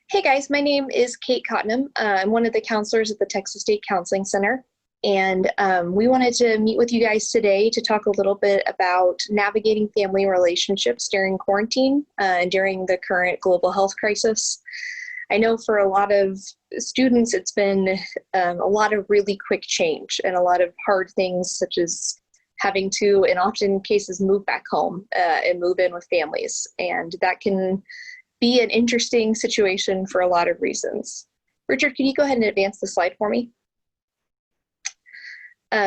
Hey guys, my name is Kate Cottenham. I'm one of the counselors at the Texas State Counseling Center, and we wanted to meet with you guys today to talk a little bit about navigating family relationships during quarantine and during the current global health crisis. I know for a lot of students, it's been a lot of really quick change and a lot of hard things, such as having to, in often cases, move back home and move in with families, and that can be an interesting situation for a lot of reasons. Richard, can you go ahead and advance the slide for me?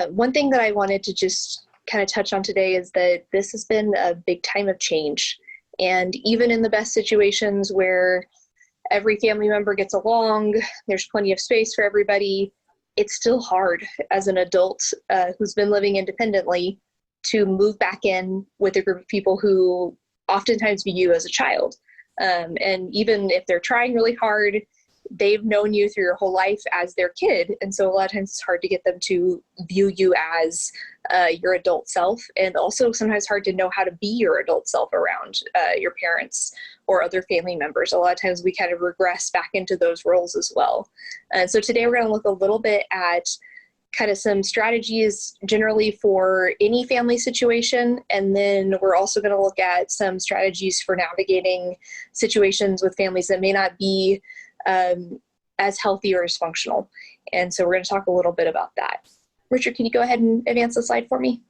One thing that I wanted to just kind of touch on today is that this has been a big time of change. And even in the best situations where every family member gets along, there's plenty of space for everybody, it's still hard as an adult who's been living independently to move back in with a group of people who oftentimes view you as a child. And even if they're trying really hard, they've known you through your whole life as their kid. And so a lot of times it's hard to get them to view you as your adult self, and also sometimes hard to know how to be your adult self around your parents or other family members. A lot of times we kind of regress back into those roles as well. And so today we're going to look a little bit at kind of some strategies generally for any family situation. And then we're also going to look at some strategies for navigating situations with families that may not be as healthy or as functional. And so we're going to talk a little bit about that. Richard, can you go ahead and advance the slide for me?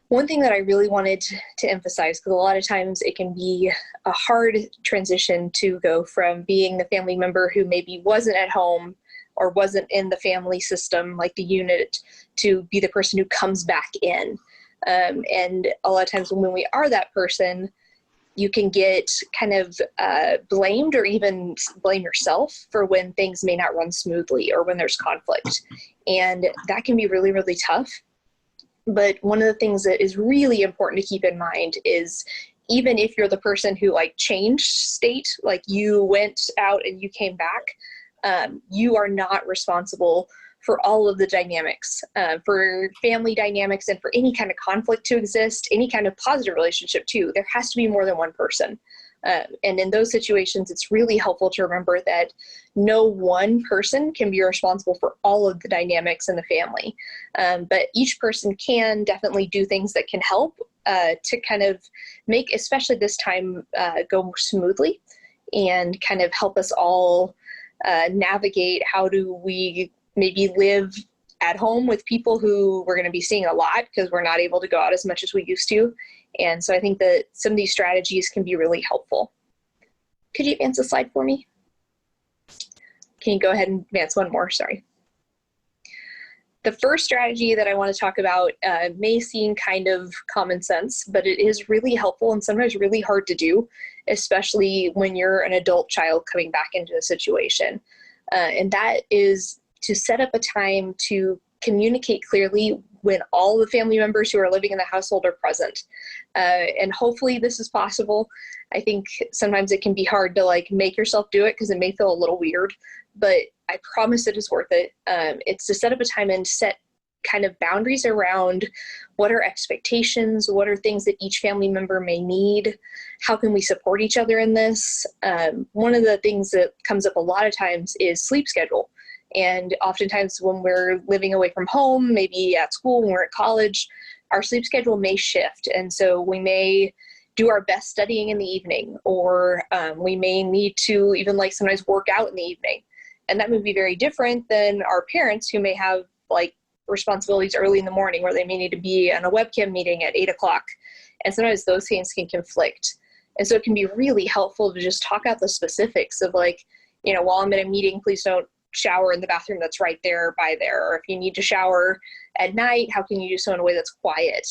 One thing that I really wanted to emphasize, because a lot of times it can be a hard transition to go from being the family member who maybe wasn't at home or wasn't in the family system, like the unit, to be the person who comes back in. And a lot of times when we are that person, you can get kind of blamed or even blame yourself for when things may not run smoothly or when there's conflict. And that can be really, really tough. But one of the things that is really important to keep in mind is even if you're the person who changed state, like you went out and you came back, you are not responsible for all of the dynamics, for family dynamics, and for any kind of conflict to exist, any kind of positive relationship too. There has to be more than one person. And in those situations, it's really helpful to remember that no one person can be responsible for all of the dynamics in the family. But each person can definitely do things that can help to kind of make, especially this time, go more smoothly and kind of help us all navigate how do we maybe live at home with people who we're going to be seeing a lot because we're not able to go out as much as we used to. And so I think that some of these strategies can be really helpful. Could you advance the slide for me? Can you go ahead and advance one more? Sorry. The first strategy that I want to talk about may seem kind of common sense, but it is really helpful and sometimes really hard to do, especially when you're an adult child coming back into a situation. And that is to set up a time to communicate clearly when all the family members who are living in the household are present. And hopefully this is possible. I think sometimes it can be hard to make yourself do it because it may feel a little weird, but I promise it is worth it. It's to set up a time and set kind of boundaries around what are expectations, what are things that each family member may need, how can we support each other in this. One of the things that comes up a lot of times is sleep schedule. And oftentimes when we're living away from home, maybe at school, when we're at college, our sleep schedule may shift. And so we may do our best studying in the evening, or we may need to even sometimes work out in the evening. And that may be very different than our parents who may have responsibilities early in the morning where they may need to be on a webcam meeting at 8 o'clock. And sometimes those things can conflict. And so it can be really helpful to just talk out the specifics of while I'm in a meeting, please don't shower in the bathroom that's right there by there. Or if you need to shower at night, how can you do so in a way that's quiet?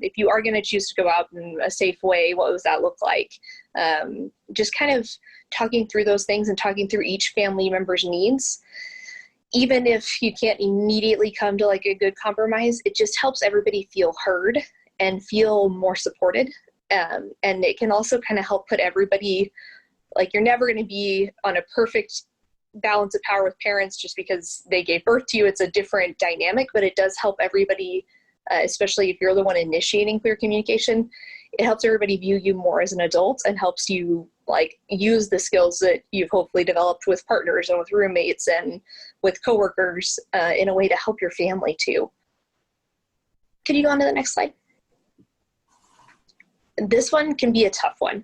If you are going to choose to go out in a safe way, what does that look like? Just kind of talking through those things and talking through each family member's needs. Even if you can't immediately come to a good compromise, it just helps everybody feel heard and feel more supported. And it can also kind of help put everybody, you're never going to be on a perfect balance of power with parents just because they gave birth to you. It's a different dynamic, but it does help everybody, especially if you're the one initiating clear communication. it helps everybody view you more as an adult and helps you like use the skills that you've hopefully developed with partners and with roommates and with coworkers in a way to help your family too. Could you go on to the next slide? This one can be a tough one.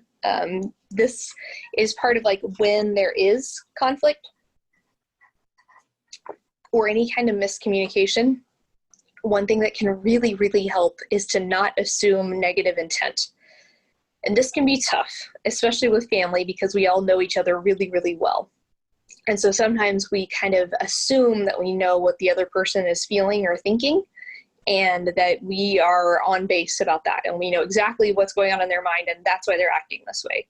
This is part of like when there is conflict or any kind of miscommunication. One thing that can really, really help is to not assume negative intent. And this can be tough, especially with family, because we all know each other really, really well. And so sometimes we kind of assume that we know what the other person is feeling or thinking, and that we are on base about that. And we know exactly what's going on in their mind, and that's why they're acting this way.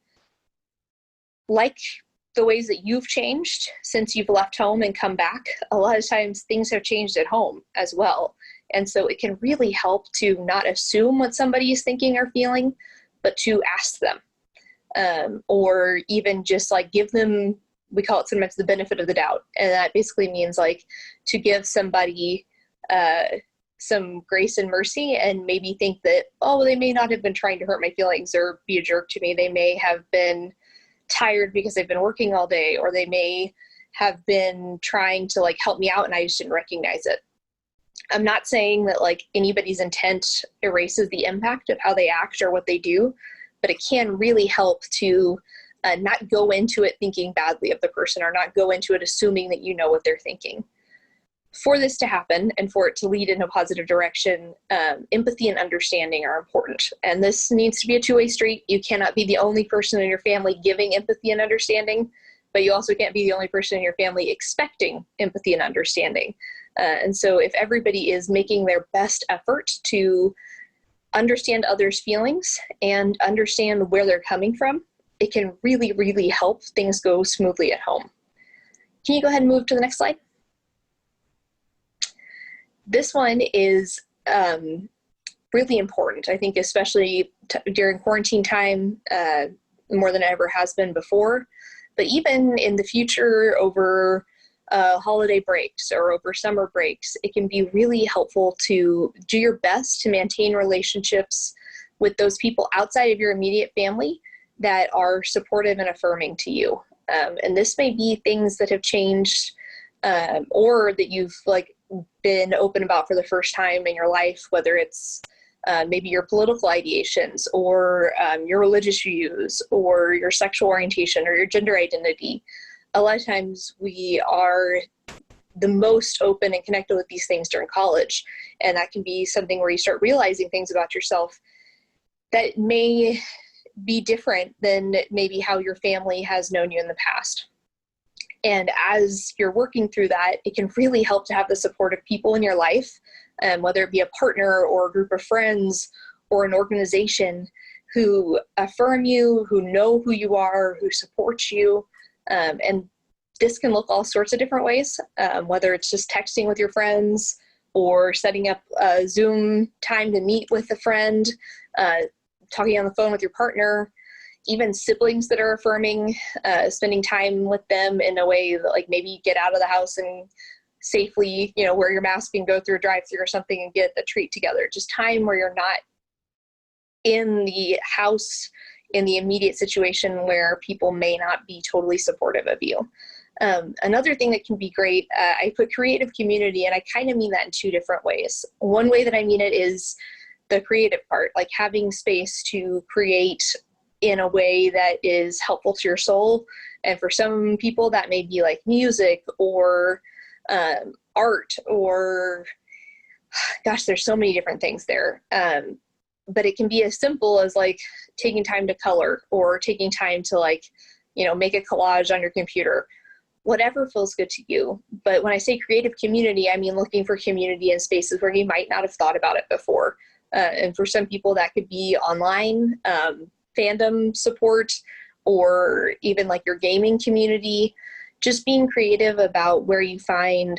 Like the ways that you've changed since you've left home and come back, a lot of times things have changed at home as well. And so it can really help to not assume what somebody is thinking or feeling, but to ask them, or even just like give them, we call it sometimes the benefit of the doubt. And that basically means like to give somebody some grace and mercy and maybe think that, oh, well, they may not have been trying to hurt my feelings or be a jerk to me. They may have been tired because they've been working all day, or they may have been trying to like help me out and I just didn't recognize it. I'm not saying that like anybody's intent erases the impact of how they act or what they do, but it can really help to not go into it thinking badly of the person, or not go into it assuming that you know what they're thinking. For this to happen and for it to lead in a positive direction, empathy and understanding are important. And this needs to be a two-way street. You cannot be the only person in your family giving empathy and understanding, but you also can't be the only person in your family expecting empathy and understanding. And so if everybody is making their best effort to understand others' feelings and understand where they're coming from, it can really, really help things go smoothly at home. Can you go ahead and move to the next slide? This one is really important, I think, especially during quarantine time, more than it ever has been before. But even in the future, over holiday breaks or over summer breaks, it can be really helpful to do your best to maintain relationships with those people outside of your immediate family that are supportive and affirming to you. And this may be things that have changed or that you've like been open about for the first time in your life, whether it's maybe your political ideations or your religious views or your sexual orientation or your gender identity. A lot of times we are the most open and connected with these things during college. And that can be something where you start realizing things about yourself that may be different than maybe how your family has known you in the past. And as you're working through that, it can really help to have the support of people in your life, whether it be a partner or a group of friends or an organization who affirm you, who know who you are, who support you. And this can look all sorts of different ways, whether it's just texting with your friends or setting up a Zoom time to meet with a friend, talking on the phone with your partner, even siblings that are affirming, spending time with them in a way that like maybe get out of the house and safely, wear your mask and go through a drive-thru or something and get a treat together. Just time where you're not in the house in the immediate situation where people may not be totally supportive of you. Another thing that can be great, I put creative community, and I kind of mean that in two different ways. One way that I mean it is the creative part, like having space to create in a way that is helpful to your soul. And for some people that may be like music or art or, gosh, there's so many different things there. But it can be as simple as like taking time to color or taking time to like, make a collage on your computer, whatever feels good to you. But when I say creative community, I mean looking for community in spaces where you might not have thought about it before. And for some people that could be online, fandom support, or even like your gaming community. Just being creative about where you find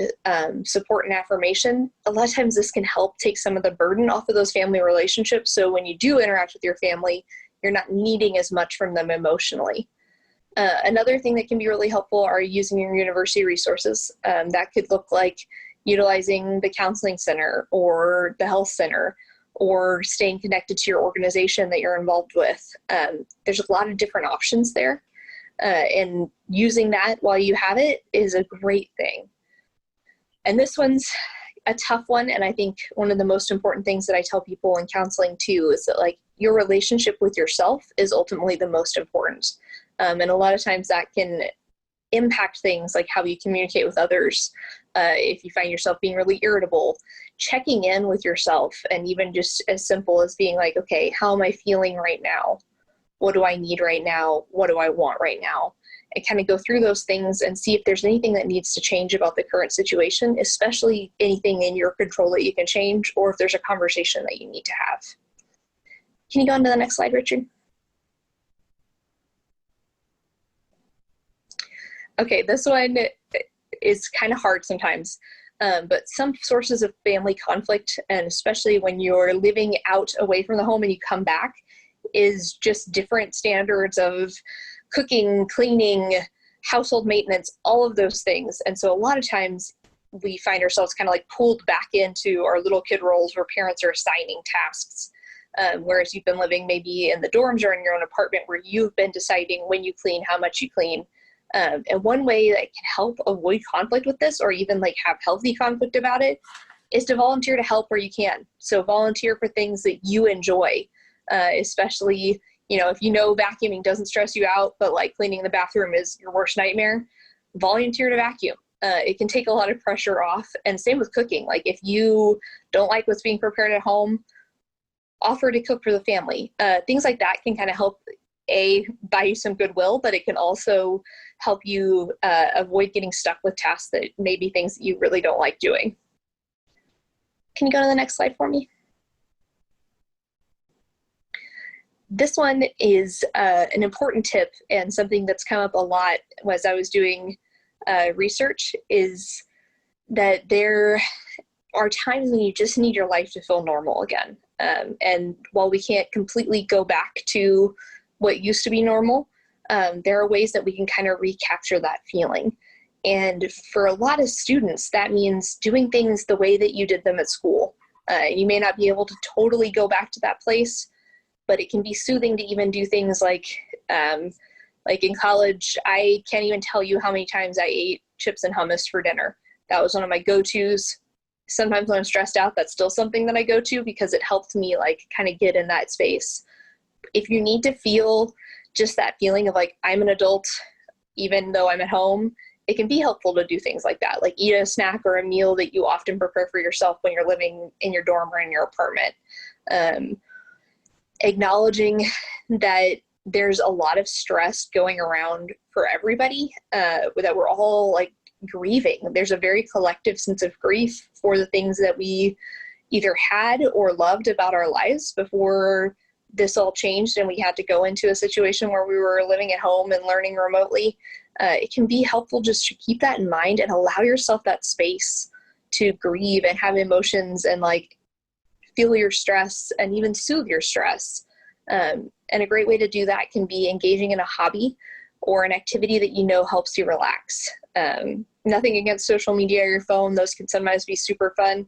support and affirmation. A lot of times this can help take some of the burden off of those family relationships. So when you do interact with your family, you're not needing as much from them emotionally. Another thing that can be really helpful are using your university resources. That could look like utilizing the counseling center or the health center, or staying connected to your organization that you're involved with. There's a lot of different options there. And using that while you have it is a great thing. And this one's a tough one. And I think one of the most important things that I tell people in counseling too is that like your relationship with yourself is ultimately the most important. And a lot of times that can impact things like how you communicate with others. If you find yourself being really irritable, checking in with yourself, and even just as simple as being like, okay, how am I feeling right now? What do I need right now? What do I want right now? And kind of go through those things and see if there's anything that needs to change about the current situation, especially anything in your control that you can change, or if there's a conversation that you need to have. Can you go on to the next slide, Richard? Okay, this one is kind of hard sometimes, but some sources of family conflict, and especially when you're living out away from the home and you come back, is just different standards of cooking, cleaning, household maintenance, all of those things. And so a lot of times we find ourselves kind of like pulled back into our little kid roles where parents are assigning tasks. Whereas you've been living maybe in the dorms or in your own apartment where you've been deciding when you clean, how much you clean. And one way that can help avoid conflict with this, or even like have healthy conflict about it, is to volunteer to help where you can. So volunteer for things that you enjoy, especially, you know, if you know vacuuming doesn't stress you out, but like cleaning the bathroom is your worst nightmare, volunteer to vacuum. It can take a lot of pressure off. And same with cooking. Like if you don't like what's being prepared at home, offer to cook for the family. Things like that can kind of help buy you some goodwill, but it can also help you avoid getting stuck with tasks that may be things that you really don't like doing. Can you go to the next slide for me? This one is an important tip, and something that's come up a lot as I was doing research, is that there are times when you just need your life to feel normal again. And while we can't completely go back to what used to be normal, there are ways that we can kind of recapture that feeling. And for a lot of students, that means doing things the way that you did them at school. You may not be able to totally go back to that place, but it can be soothing to even do things like in college, I can't even tell you how many times I ate chips and hummus for dinner. That was one of my go-tos. Sometimes when I'm stressed out, that's still something that I go to because it helped me like kind of get in that space. If you need to feel just that feeling of like, I'm an adult, even though I'm at home, it can be helpful to do things like that. Like eat a snack or a meal that you often prepare for yourself when you're living in your dorm or in your apartment. Acknowledging that there's a lot of stress going around for everybody, that we're all like grieving. There's a very collective sense of grief for the things that we either had or loved about our lives before this all changed and we had to go into a situation where we were living at home and learning remotely. It can be helpful just to keep that in mind and allow yourself that space to grieve and have emotions and like feel your stress and even soothe your stress. And a great way to do that can be engaging in a hobby or an activity that you know helps you relax. Nothing against social media or your phone. Those can sometimes be super fun,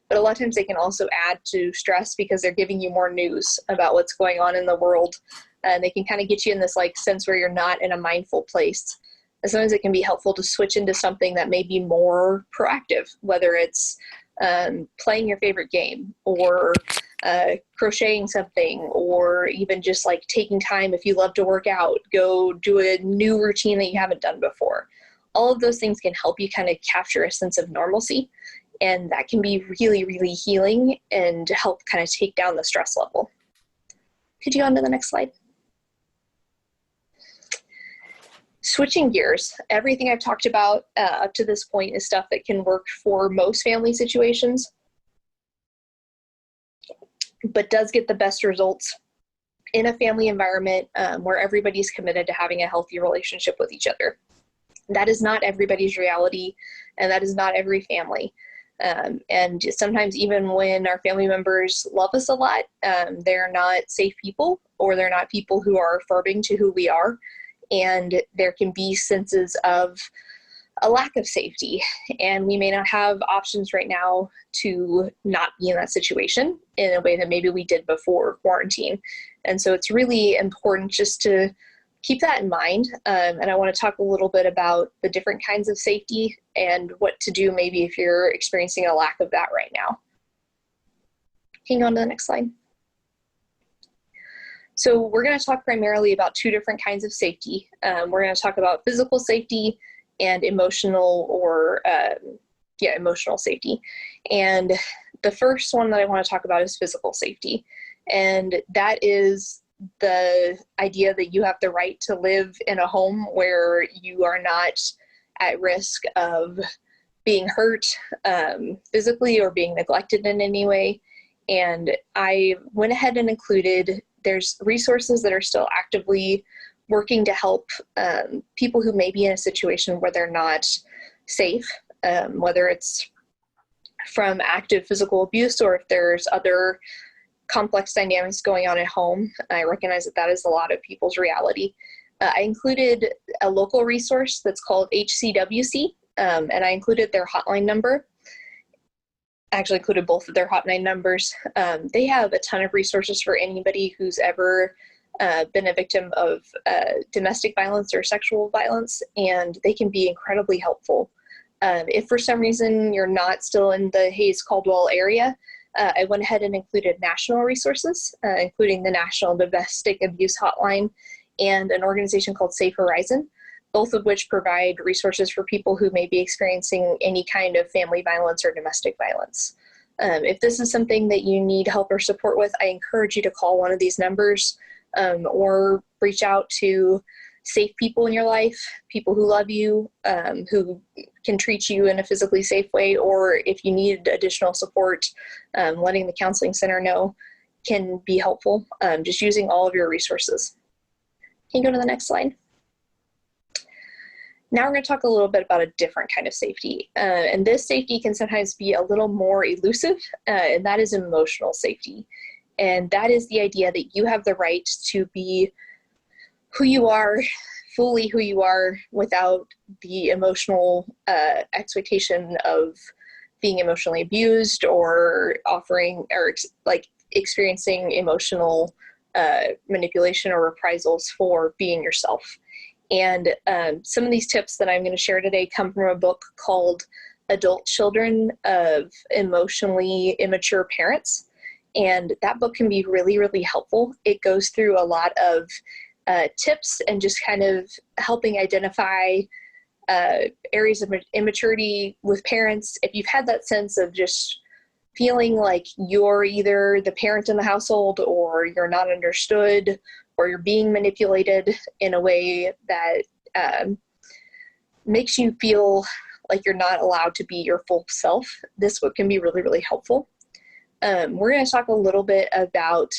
but a lot of times they can also add to stress because they're giving you more news about what's going on in the world. And they can kind of get you in this like sense where you're not in a mindful place. And sometimes it can be helpful to switch into something that may be more proactive, whether it's playing your favorite game or crocheting something, or even just like taking time, if you love to work out, go do a new routine that you haven't done before. All of those things can help you kind of capture a sense of normalcy, and that can be really, really healing and help kind of take down the stress level. Could you go on to the next slide? Switching gears, everything I've talked about up to this point is stuff that can work for most family situations, but does get the best results in a family environment where everybody's committed to having a healthy relationship with each other. That is not everybody's reality, and that is not every family. And sometimes even when our family members love us a lot, they're not safe people, or they're not people who are affirming to who we are. And there can be senses of a lack of safety, and we may not have options right now to not be in that situation in a way that maybe we did before quarantine. And so it's really important just to keep that in mind. And I want to talk a little bit about the different kinds of safety and what to do maybe if you're experiencing a lack of that right now. Hang on to the next slide. So we're going to talk primarily about two different kinds of safety. We're going to talk about physical safety and emotional emotional safety. And the first one that I want to talk about is physical safety. And that is the idea that you have the right to live in a home where you are not at risk of being hurt physically or being neglected in any way. And I went ahead and included, there's resources that are still actively working to help people who may be in a situation where they're not safe, whether it's from active physical abuse or if there's other complex dynamics going on at home. I recognize that that is a lot of people's reality. I included a local resource that's called HCWC, and I included their hotline number. I actually included both of their hotline numbers. They have a ton of resources for anybody who's ever been a victim of domestic violence or sexual violence, and they can be incredibly helpful. If for some reason you're not still in the Hayes-Caldwell area, I went ahead and included national resources, including the National Domestic Abuse Hotline and an organization called Safe Horizon, both of which provide resources for people who may be experiencing any kind of family violence or domestic violence. If this is something that you need help or support with, I encourage you to call one of these numbers or reach out to safe people in your life, people who love you, who can treat you in a physically safe way, or if you need additional support, letting the counseling center know can be helpful, just using all of your resources. Can you go to the next slide? Now we're going to talk a little bit about a different kind of safety. And this safety can sometimes be a little more elusive, and that is emotional safety. And that is the idea that you have the right to be who you are, fully who you are, without the emotional expectation of being emotionally abused or offering or experiencing emotional manipulation or reprisals for being yourself. And some of these tips that I'm going to share today come from a book called Adult Children of Emotionally Immature Parents. And that book can be really, really helpful. It goes through a lot of tips and just kind of helping identify areas of immaturity with parents. If you've had that sense of just feeling like you're either the parent in the household or you're not understood or you're being manipulated in a way that makes you feel like you're not allowed to be your full self, this book can be really, really helpful. We're going to talk a little bit about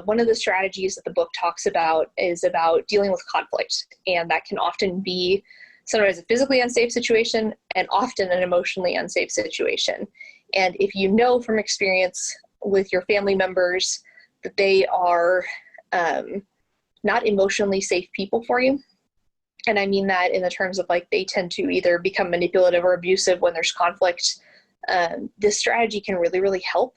one of the strategies that the book talks about is about dealing with conflict, and that can often be sometimes a physically unsafe situation and often an emotionally unsafe situation. And if you know from experience with your family members that they are not emotionally safe people for you, and I mean that in the terms of like they tend to either become manipulative or abusive when there's conflict, this strategy can really, really help.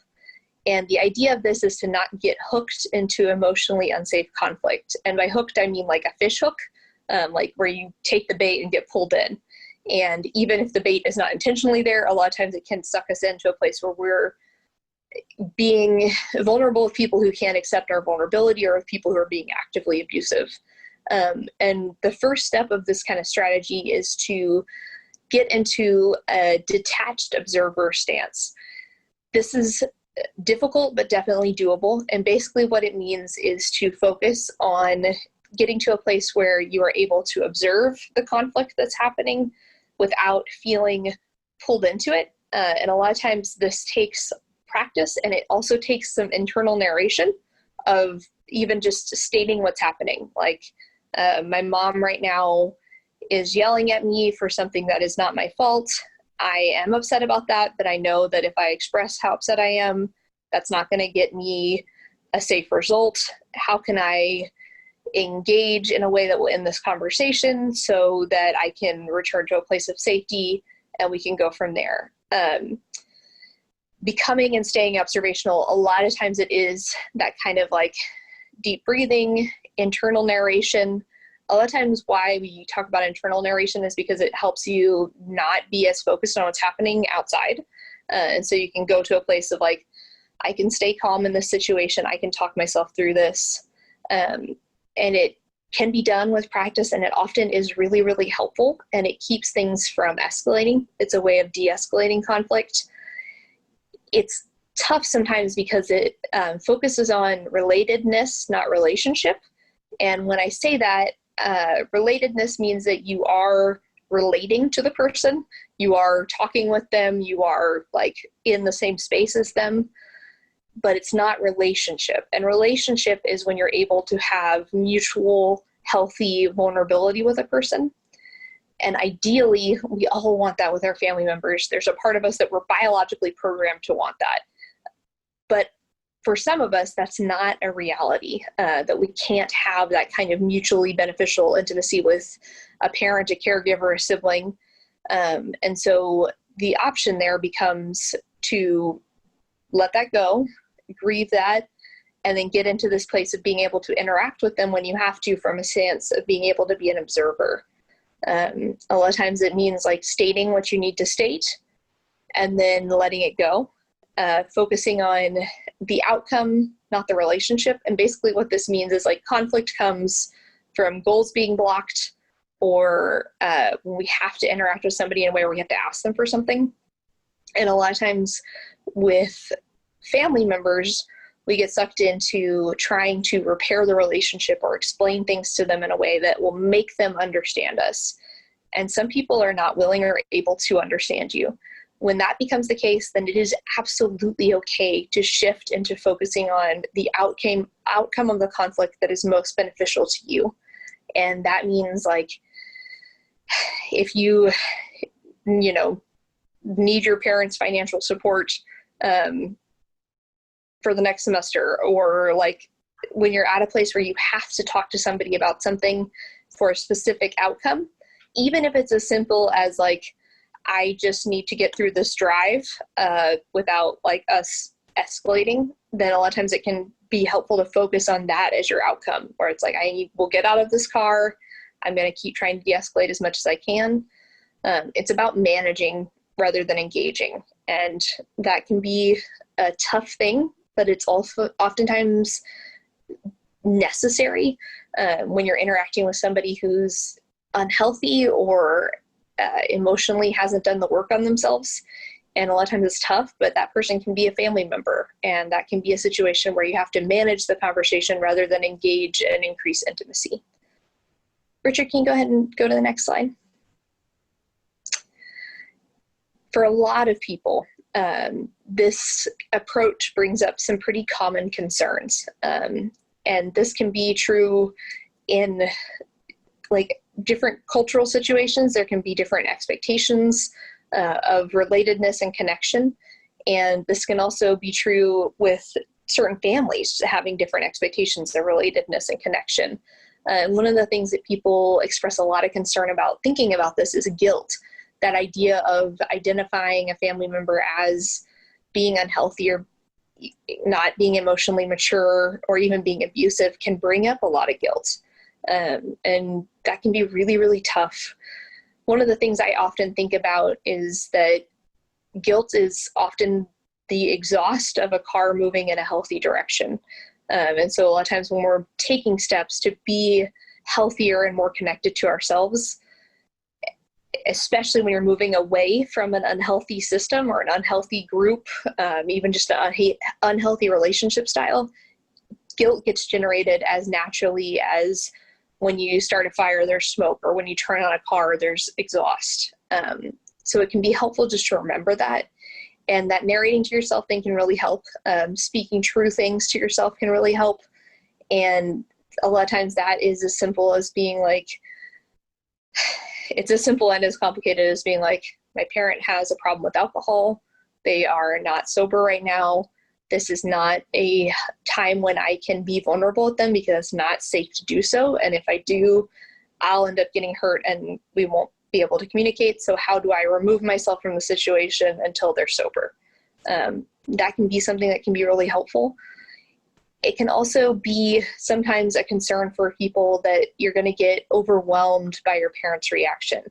And the idea of this is to not get hooked into emotionally unsafe conflict. And by hooked, I mean like a fish hook, like where you take the bait and get pulled in. And even if the bait is not intentionally there, a lot of times it can suck us into a place where we're being vulnerable with people who can't accept our vulnerability or with people who are being actively abusive. And the first step of this kind of strategy is to get into a detached observer stance. This is difficult, but definitely doable. And basically what it means is to focus on getting to a place where you are able to observe the conflict that's happening without feeling pulled into it. And a lot of times this takes practice, and it also takes some internal narration of even just stating what's happening. Like my mom right now is yelling at me for something that is not my fault. I am upset about that, but I know that if I express how upset I am, that's not going to get me a safe result. How can I engage in a way that will end this conversation so that I can return to a place of safety and we can go from there. Becoming and staying observational, a lot of times it is that kind of like deep breathing, internal narration. A lot of times why we talk about internal narration is because it helps you not be as focused on what's happening outside. And so you can go to a place of like, I can stay calm in this situation. I can talk myself through this. And it can be done with practice, and it often is really, really helpful, and it keeps things from escalating. It's a way of de-escalating conflict. It's tough sometimes because it focuses on relatedness, not relationship. And when I say that, relatedness means that you are relating to the person, you are talking with them, you are like in the same space as them, but it's not relationship. And relationship is when you're able to have mutual, healthy vulnerability with a person. And ideally, we all want that with our family members. There's a part of us that we're biologically programmed to want that. But for some of us, that's not a reality, that we can't have that kind of mutually beneficial intimacy with a parent, a caregiver, a sibling. And so the option there becomes to let that go, grieve that, and then get into this place of being able to interact with them when you have to, from a stance of being able to be an observer. A lot of times it means like stating what you need to state and then letting it go, focusing on the outcome, not the relationship. And basically what this means is like conflict comes from goals being blocked, or when we have to interact with somebody in a way where we have to ask them for something. And a lot of times with family members, we get sucked into trying to repair the relationship or explain things to them in a way that will make them understand us. And some people are not willing or able to understand you. When that becomes the case, then it is absolutely okay to shift into focusing on the outcome of the conflict that is most beneficial to you. And that means like, if you need your parents' financial support, for the next semester, or like when you're at a place where you have to talk to somebody about something for a specific outcome, even if it's as simple as like, I just need to get through this drive without like us escalating, then a lot of times it can be helpful to focus on that as your outcome, where it's like, we'll get out of this car. I'm going to keep trying to de-escalate as much as I can. It's about managing rather than engaging. And that can be a tough thing, but it's also oftentimes necessary when you're interacting with somebody who's unhealthy or emotionally hasn't done the work on themselves. And a lot of times it's tough, but that person can be a family member. And that can be a situation where you have to manage the conversation rather than engage and increase intimacy. Richard, can you go ahead and go to the next slide? For a lot of people, this approach brings up some pretty common concerns. And this can be true in like different cultural situations. There can be different expectations of relatedness and connection. And this can also be true with certain families having different expectations of relatedness and connection. One of the things that people express a lot of concern about thinking about this is guilt. That idea of identifying a family member as being unhealthy or not being emotionally mature or even being abusive can bring up a lot of guilt. And that can be really, really tough. One of the things I often think about is that guilt is often the exhaust of a car moving in a healthy direction. And so a lot of times when we're taking steps to be healthier and more connected to ourselves, especially when you're moving away from an unhealthy system or an unhealthy group, even just an unhealthy relationship style, guilt gets generated as naturally as when you start a fire, there's smoke, or when you turn on a car, there's exhaust. So it can be helpful just to remember that. And that narrating to yourself thing can really help. Speaking true things to yourself can really help. And a lot of times that is as simple as being like, it's as simple and as complicated as being like, my parent has a problem with alcohol. They are not sober right now. this is not a time when I can be vulnerable with them because it's not safe to do so. And if I do, I'll end up getting hurt and we won't be able to communicate. So how do I remove myself from the situation until they're sober? That can be something that can be really helpful. It can also be sometimes a concern for people that you're going to get overwhelmed by your parents' reaction.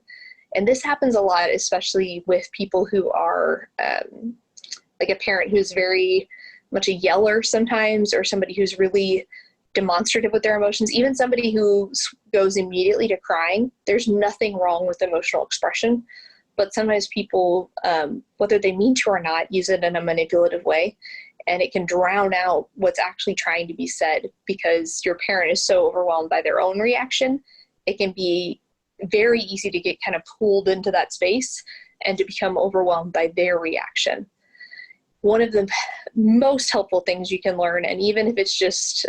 And this happens a lot, especially with people who are like a parent who's very much a yeller sometimes, or somebody who's really demonstrative with their emotions, even somebody who goes immediately to crying. There's nothing wrong with emotional expression, but sometimes people, whether they mean to or not, use it in a manipulative way, and it can drown out what's actually trying to be said because your parent is so overwhelmed by their own reaction. It can be very easy to get kind of pulled into that space and to become overwhelmed by their reaction. One of the most helpful things you can learn, and even if it's just,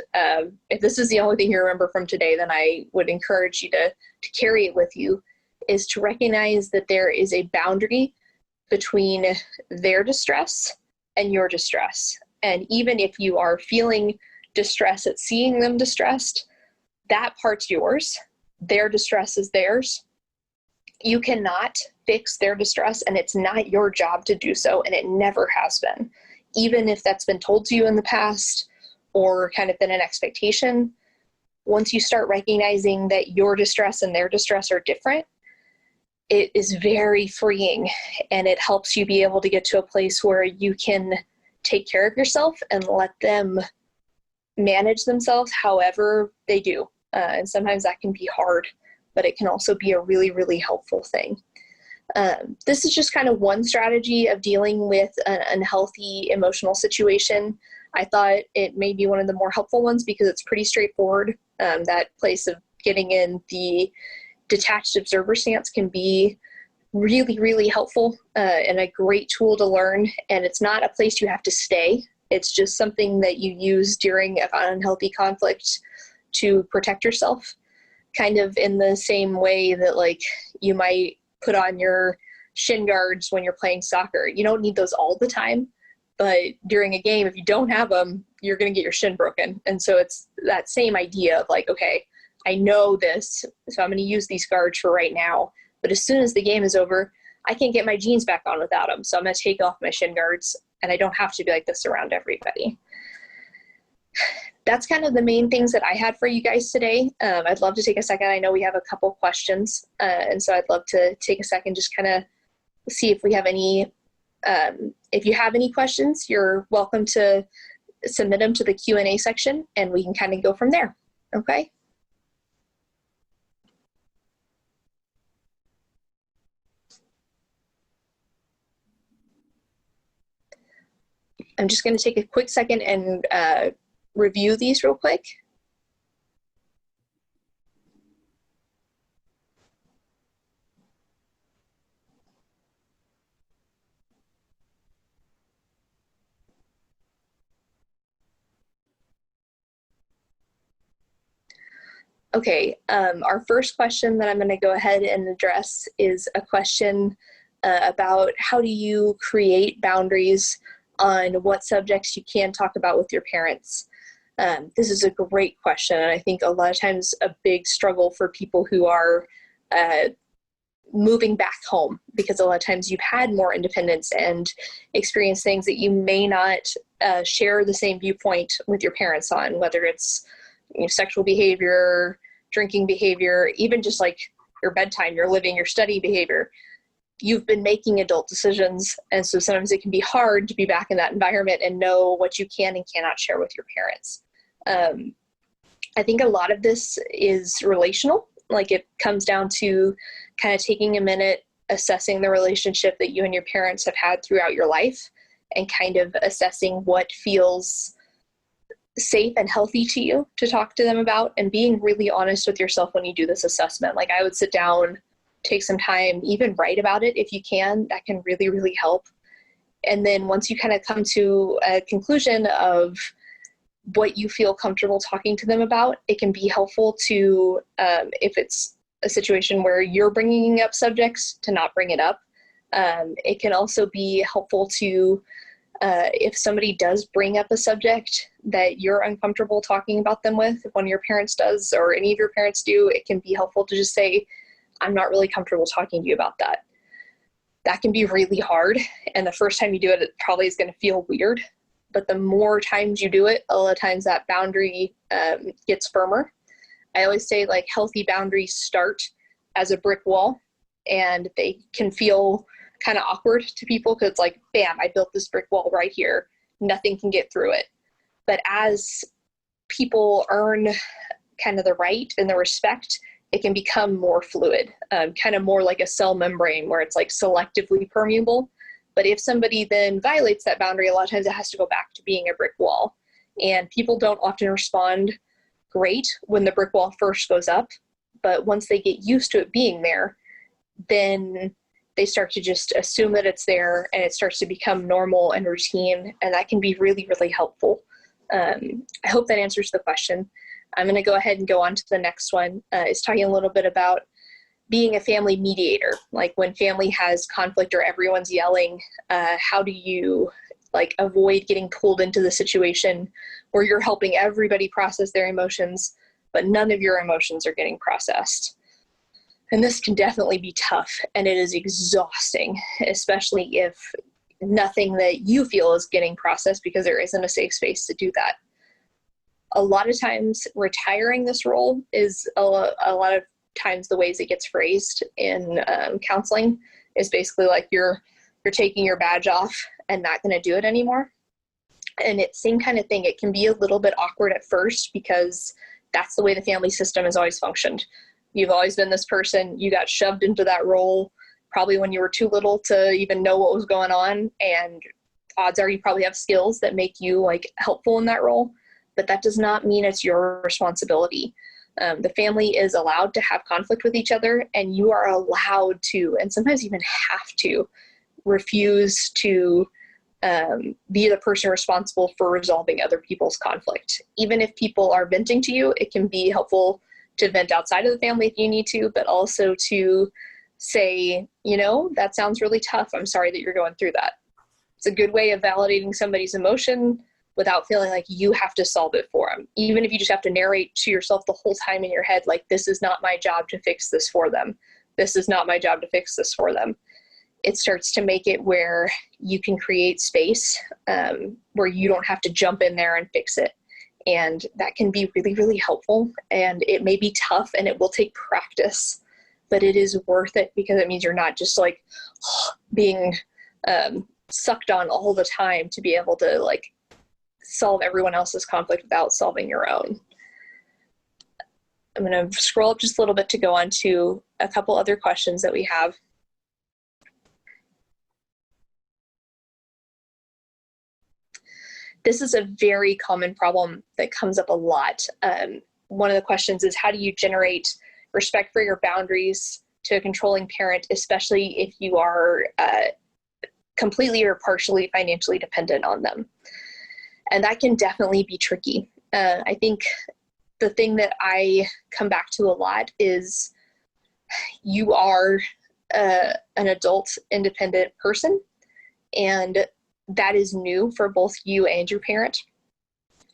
if this is the only thing you remember from today, then I would encourage you to carry it with you, is to recognize that there is a boundary between their distress and your distress. And even if you are feeling distress at seeing them distressed, that part's yours. Their distress is theirs. You cannot fix their distress, and it's not your job to do so, and it never has been. Even if that's been told to you in the past or kind of been an expectation, once you start recognizing that your distress and their distress are different, it is very freeing, and it helps you be able to get to a place where you can take care of yourself and let them manage themselves however they do. And sometimes that can be hard, but it can also be a really, really helpful thing. This is just kind of one strategy of dealing with an unhealthy emotional situation. I thought it may be one of the more helpful ones because it's pretty straightforward. That place of getting in the detached observer stance can be really, really helpful and a great tool to learn. And it's not a place you have to stay. It's just something that you use during an unhealthy conflict to protect yourself, kind of in the same way that like you might put on your shin guards when you're playing soccer. You don't need those all the time, but during a game, if you don't have them, you're going to get your shin broken. And so it's that same idea of like, okay, I know this, so I'm going to use these guards for right now. But as soon as the game is over, I can't get my jeans back on without them. So I'm going to take off my shin guards, and I don't have to be like this around everybody. That's kind of the main things that I had for you guys today. I'd love to take a second. I know we have a couple questions, and so I'd love to take a second, just kind of see if we have any, if you have any questions, you're welcome to submit them to the Q&A section, and we can kind of go from there. Okay? I'm just going to take a quick second and review these real quick. Okay, our first question that I'm going to go ahead and address is a question about how do you create boundaries on what subjects you can talk about with your parents. This is a great question, and I think a lot of times a big struggle for people who are moving back home, because a lot of times you've had more independence and experienced things that you may not share the same viewpoint with your parents on, whether it's sexual behavior, drinking behavior, even just like your bedtime, your living, your study behavior. You've been making adult decisions, and so sometimes it can be hard to be back in that environment and know what you can and cannot share with your parents. I think a lot of this is relational. Like it comes down to kind of taking a minute, assessing the relationship that you and your parents have had throughout your life, and kind of assessing what feels safe and healthy to you to talk to them about, and being really honest with yourself when you do this assessment. Like I would sit down, take some time, even write about it if you can. That can really, really help. And then once you kind of come to a conclusion of what you feel comfortable talking to them about, it can be helpful to, if it's a situation where you're bringing up subjects, to not bring it up. It can also be helpful to If somebody does bring up a subject that you're uncomfortable talking about them with, if one of your parents does or any of your parents do, it can be helpful to just say, I'm not really comfortable talking to you about that. That can be really hard. And the first time you do it, it probably is going to feel weird. But the more times you do it, a lot of times that boundary gets firmer. I always say, like, healthy boundaries start as a brick wall, and they can feel kind of awkward to people because it's like, bam, I built this brick wall right here. Nothing can get through it. But as people earn kind of the right and the respect, it can become more fluid, kind of more like a cell membrane where it's like selectively permeable. But if somebody then violates that boundary, a lot of times it has to go back to being a brick wall. And people don't often respond great when the brick wall first goes up. But once they get used to it being there, then they start to just assume that it's there, and it starts to become normal and routine. And that can be really, really helpful. I hope that answers the question. I'm going to go ahead and go on to the next one. It's talking a little bit about being a family mediator. Like when family has conflict or everyone's yelling, how do you like avoid getting pulled into the situation where you're helping everybody process their emotions, but none of your emotions are getting processed? And this can definitely be tough, and it is exhausting, especially if nothing that you feel is getting processed because there isn't a safe space to do that. A lot of times retiring this role is a lot of times the ways it gets phrased in counseling is basically like you're taking your badge off and not going to do it anymore. And it's same kind of thing. It can be a little bit awkward at first because that's the way the family system has always functioned. You've always been this person. You got shoved into that role probably when you were too little to even know what was going on. And odds are you probably have skills that make you like helpful in that role, but that does not mean it's your responsibility. The family is allowed to have conflict with each other, and you are allowed to, and sometimes even have to, refuse to be the person responsible for resolving other people's conflict. Even if people are venting to you, it can be helpful to vent outside of the family if you need to, but also to say, you know, that sounds really tough. I'm sorry that you're going through that. It's a good way of validating somebody's emotion without feeling like you have to solve it for them. Even if you just have to narrate to yourself the whole time in your head, like, this is not my job to fix this for them. This is not my job to fix this for them. It starts to make it where you can create space where you don't have to jump in there and fix it. And that can be really, really helpful. And it may be tough and it will take practice, but it is worth it because it means you're not just like being sucked on all the time to be able to like solve everyone else's conflict without solving your own. I'm going to scroll up just a little bit to go on to a couple other questions that we have. This is a very common problem that comes up a lot. One of the questions is, how do you generate respect for your boundaries to a controlling parent, especially if you are completely or partially financially dependent on them? And that can definitely be tricky. I think the thing that I come back to a lot is you are an adult, independent person, and that is new for both you and your parent.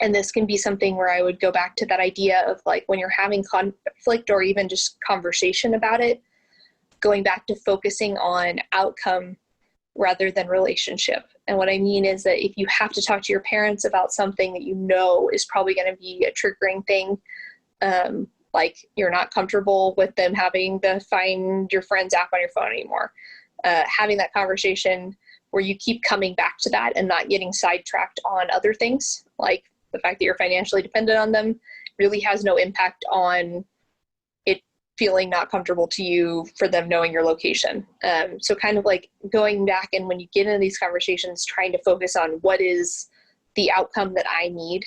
And this can be something where I would go back to that idea of like when you're having conflict or even just conversation about it, going back to focusing on outcome rather than relationship. And what I mean is that if you have to talk to your parents about something that you know is probably going to be a triggering thing, like you're not comfortable with them having the Find Your Friends app on your phone anymore, having that conversation where you keep coming back to that and not getting sidetracked on other things, like the fact that you're financially dependent on them really has no impact on it feeling not comfortable to you for them knowing your location. So kind of like going back and when you get into these conversations, trying to focus on what is the outcome that I need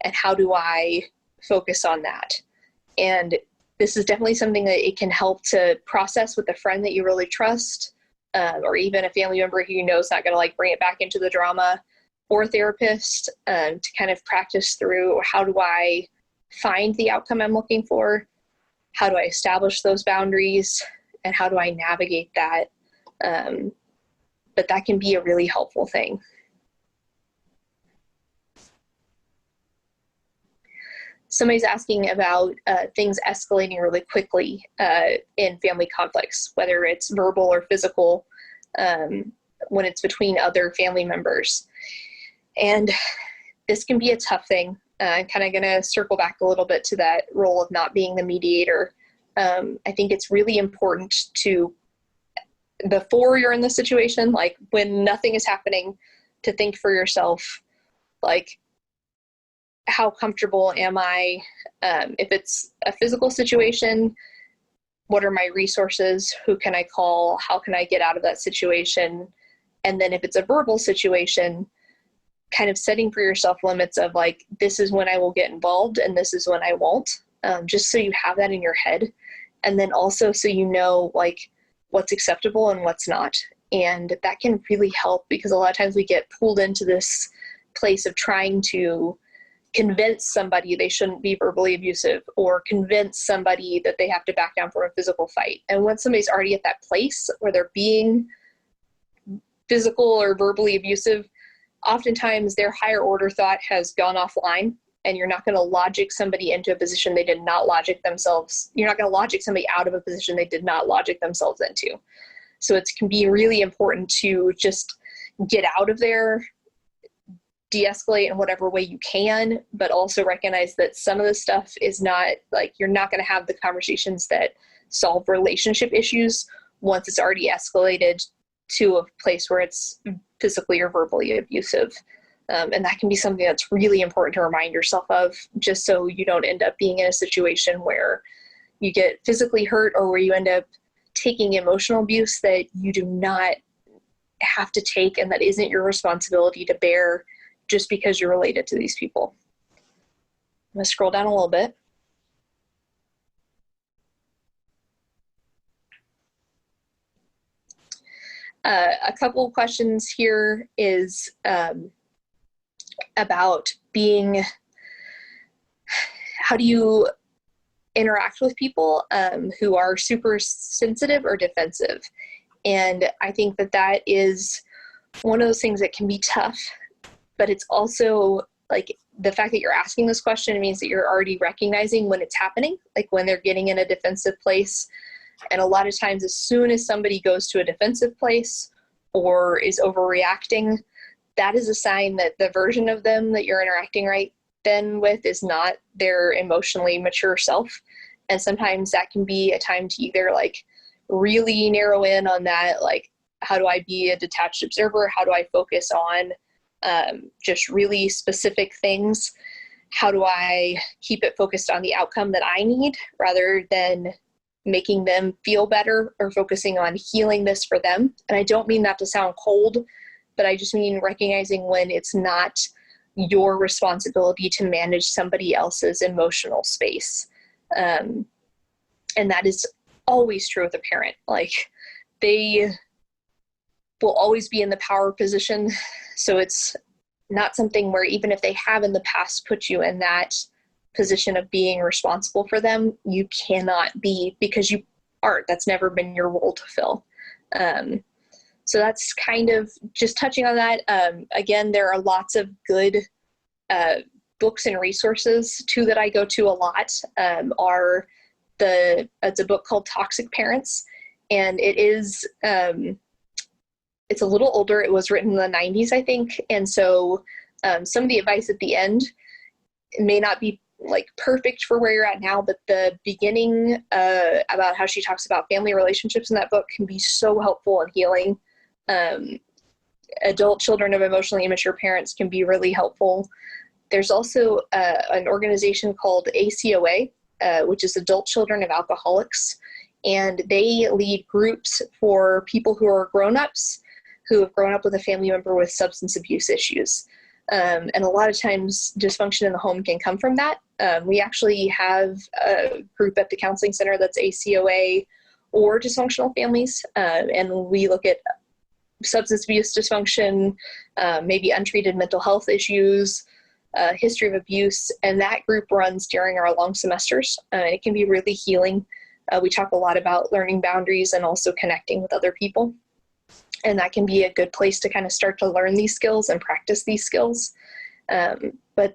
and how do I focus on that. And this is definitely something that it can help to process with a friend that you really trust, or even a family member who you know is not going to like bring it back into the drama, or a therapist, to kind of practice through, how do I find the outcome I'm looking for? How do I establish those boundaries? And how do I navigate that? But that can be a really helpful thing. somebody's asking about things escalating really quickly in family conflicts, whether it's verbal or physical, when it's between other family members. And this can be a tough thing. I'm kind of going to circle back a little bit to that role of not being the mediator. I think it's really important to, before you're in the situation, like when nothing is happening, to think for yourself, like, how comfortable am I? If it's a physical situation, what are my resources? Who can I call? How can I get out of that situation? And then if it's a verbal situation, kind of setting for yourself limits of like, this is when I will get involved and this is when I won't, just so you have that in your head. And then also so you know like what's acceptable and what's not. And that can really help, because a lot of times we get pulled into this place of trying to convince somebody they shouldn't be verbally abusive, or convince somebody that they have to back down from a physical fight. And when somebody's already at that place where they're being physical or verbally abusive, oftentimes their higher order thought has gone offline, and you're not going to logic somebody into a position they did not logic themselves. You're not going to logic somebody out of a position they did not logic themselves into. So it can be really important to just get out of there, de-escalate in whatever way you can, but also recognize that some of the stuff is not like, you're not going to have the conversations that solve relationship issues once it's already escalated to a place where it's physically or verbally abusive. And that can be something that's really important to remind yourself of, just so you don't end up being in a situation where you get physically hurt, or where you end up taking emotional abuse that you do not have to take, and that isn't your responsibility to bear just because you're related to these people. I'm going to scroll down a little bit. A couple of questions here is about how do you interact with people who are super sensitive or defensive? And I think that is one of those things that can be tough, but it's also like the fact that you're asking this question means that you're already recognizing when it's happening, like when they're getting in a defensive place. And a lot of times, as soon as somebody goes to a defensive place or is overreacting, that is a sign that the version of them that you're interacting right then with is not their emotionally mature self. And sometimes that can be a time to either like really narrow in on that, like, how do I be a detached observer? How do I focus on just really specific things? How do I keep it focused on the outcome that I need, rather than making them feel better or focusing on healing this for them? And I don't mean that to sound cold, but I just mean recognizing when it's not your responsibility to manage somebody else's emotional space. And that is always true with a parent. Like, they will always be in the power position. So it's not something where, even if they have in the past put you in that position of being responsible for them, you cannot be, because you aren't. That's never been your role to fill. So that's kind of just touching on that. Again, there are lots of good books and resources too that I go to a lot. It's a book called Toxic Parents, and it is it's a little older. It was written in the 90s, I think. And so some of the advice at the end may not be like perfect for where you're at now, but the beginning about how she talks about family relationships in that book can be so helpful and healing. Adult children of emotionally immature parents can be really helpful. There's also an organization called ACOA, which is Adult Children of Alcoholics, and they lead groups for people who are grown-ups who have grown up with a family member with substance abuse issues. And a lot of times dysfunction in the home can come from that. We actually have a group at the counseling center that's ACOA or dysfunctional families, and we look at substance abuse dysfunction, maybe untreated mental health issues, history of abuse, and that group runs during our long semesters. It can be really healing. We talk a lot about learning boundaries and also connecting with other people. And that can be a good place to kind of start to learn these skills and practice these skills. But that